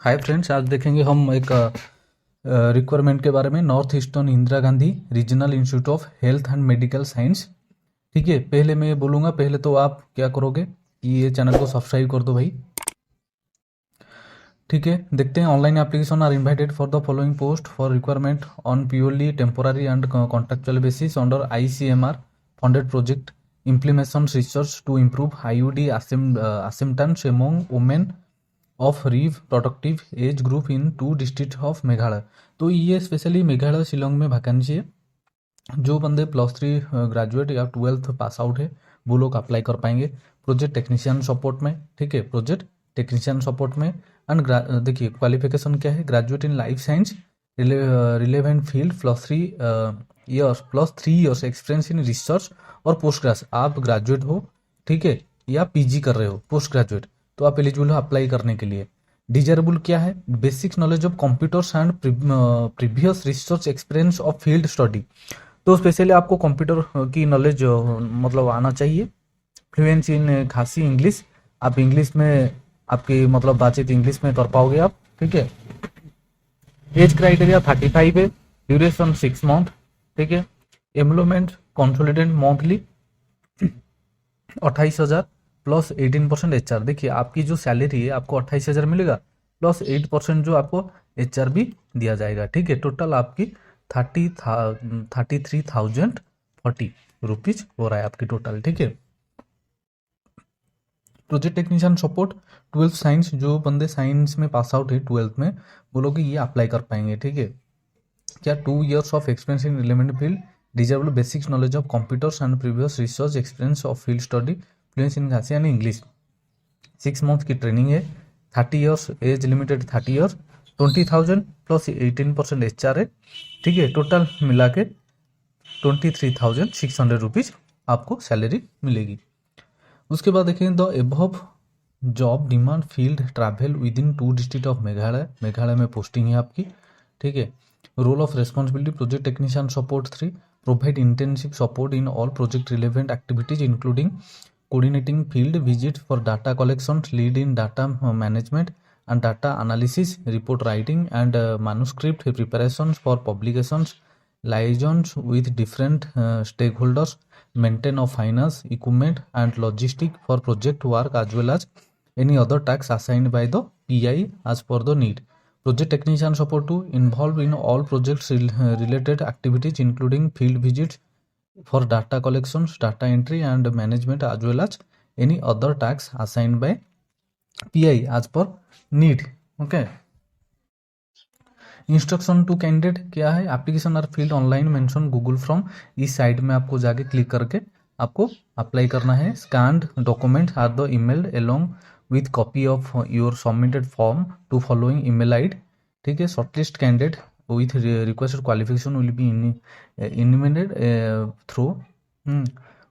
Hi friends, आज देखेंगे हम एक रिक्वायरमेंट के बारे में। North eastern Indira Gandhi regional institute of health and medical science. ठीक है, पहले मैं बोलूँगा, पहले तो आप क्या करोगे कि ये चैनल को सब्सक्राइब कर दो भाई। ठीक है, देखते हैं। Online application are invited for the following post for requirement on purely temporary and contractual basis under ICMR funded project implementation research to improve IUD acceptance among women of reproductive age group in 2 district of Meghalaya. तो ये specially Meghalaya Shillong में vacancy है। जो बंदे +3 graduate या 12th pass out है वो लोग अप्लाई कर पाएंगे प्रोजेक्ट टेक्नीशियन सपोर्ट में। ठीक है, प्रोजेक्ट टेक्नीशियन सपोर्ट में। एंड देखिए क्वालिफिकेशन क्या है, graduate in life science relevant field +3 years experience in research और पोस्ट ग्रेस। आप ग्रेजुएट हो, ठीक है, या PG कर रहे हो पोस्ट ग्रेजुएट, तो आप एलिजिबल हो अप्लाई करने के लिए। डिजायरेबल क्या है, basic knowledge of computers and previous research experience of field study. तो स्पेशली आपको कंप्यूटर की नॉलेज मतलब आना चाहिए। फ्लुएंसी इन खासी इंग्लिश, आप इंग्लिश में आपकी मतलब बातचीत इंग्लिश में कर पाओगे आप। ठीक है, एज क्राइटेरिया 35 है, ड्यूरेशन 6 मंथ। ठीक है, employment consolidate monthly 28,000 plus 18% HR। देखिए आपकी जो सैलरी है आपको 28,000 मिलेगा प्लस 8% जो आपको HR भी दिया जाएगा। ठीक है, टोटल आपकी 33,040 रुपीज हो रहा है आपकी टोटल। ठीक है, project technician support 12th science, जो बंदे साइंस में पास आउट है 12th में, वो लोग ये अप्लाई कर पाएंगे। ठीक है, क्या 2 years of experience in relevant field, deservable basics knowledge of computers and previous research experience of field study, fluency in Khasi and English. 6 month की ट्रेनिंग है, 30 years age limited 30 years, 20,000 plus 18% HR है। ठीक है, टोटल मिला के 23,600 rupees आपको salary मिलेगी। उसके बाद देखें the above job demand field travel within 2 district of Meghalaya. Meghalaya में पोस्टिंग है आपकी। ठीक है, role of responsibility project technician support 3, provide intensive support in all project relevant activities including coordinating field visit for data collection, lead in data management and data analysis, report writing and manuscript preparations for publications, liaisons with different stakeholders, maintain of finance, equipment and logistic for project work as well as any other tasks assigned by the PI as per the need. Project technician support to involve in all projects related activities including field visits for data collections, data entry and management as well as any other tasks assigned by PI as per need. Okay, instruction to candidate क्या है, application are field online mention Google form. इस site में आपको जाके click करके आपको apply करना है। Scanned document are the email along with copy of your submitted form to following email ID. ठीक है, shortlist candidate with requested qualification will be eliminated through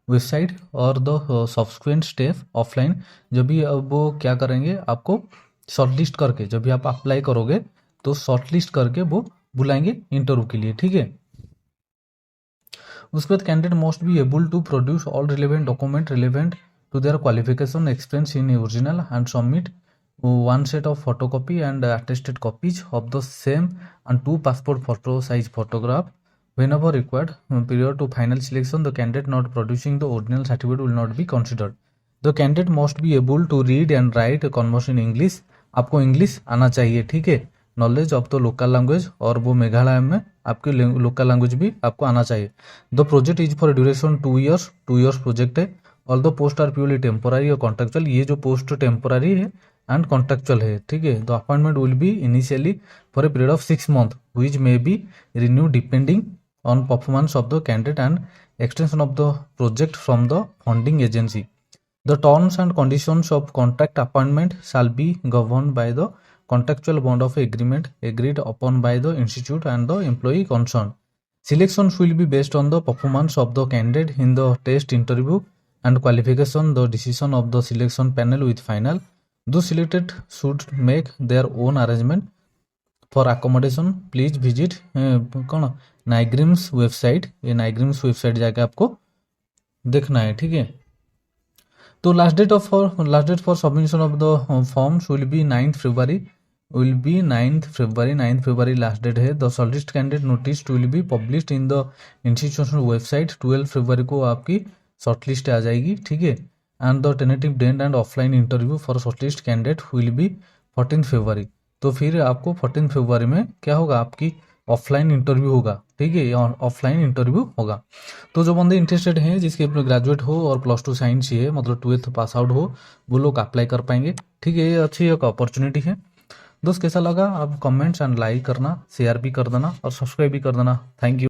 website और द सब्सक्वेंट स्टेप ऑफलाइन। जब भी अब वो क्या करेंगे, आपको शॉर्टलिस्ट करके, जब भी आप अप्लाई करोगे तो शॉर्टलिस्ट करके वो बुलाएंगे इंटरव्यू के लिए। ठीक है, उसके बाद candidate most be able to produce all relevant document relevant to their qualification experience in original and submit one set of photocopy and attested copies of the same and 2 passport photo size photograph whenever required. Prior to final selection, the candidate not producing the original certificate will not be considered. The candidate must be able to read and write conversation in English. आपको English आना चाहिए। ठीक है, knowledge of the local language, और वो मेघालय में आपकी local language भी आपको आना चाहिए। The project is for duration 2 years, 2 years project है। All the post are purely temporary और कॉन्ट्रेक्चुअल। ये जो पोस्ट टेम्पोररी है एंड कॉन्ट्रेक्चुअल है। ठीक है, the appointment will be initially for a period of 6 months which may be renew depending on performance of the candidate and extension of the project from the funding agency. The terms and conditions of contract appointment shall be governed by the contractual bond of agreement agreed upon by the institute and the employee concerned. Selections will be based on the performance of the candidate in the test interview and qualification. The decision of the selection panel with final. Those selected should make their own arrangement for accommodation. Please visit कौन नाइग्रिम्स website. ये नाइग्रिम्स website जाके आपको देखना है। ठीक है, तो last date for submission of the forms will be 9th February will be 9th February last date है। The shortlist candidate notice will be published in the institution website. 12 फरवरी को आपकी शॉर्टलिस्ट आ जाएगी, ठीक है। And the tentative date and offline interview for shortlist candidate will be 14 February. तो फिर आपको 14 फरवरी में क्या होगा, आपकी ऑफलाइन इंटरव्यू होगा, ठीक है, ऑफलाइन इंटरव्यू होगा। तो जो बंदे इंटरेस्टेड हैं, जिसके अपने ग्रेजुएट हो और +2 साइंस ही है, मतलब 12th पास आउट हो, वो लोग अप्लाई कर पाएंगे, ठीक है। ये अच्छी एक अपॉर्चुनिटी है। दोस्त कैसा लगा आप कमेंट्स एंड लाइक करना, शेयर भी कर देना और सब्सक्राइब भी कर देना। Thank you.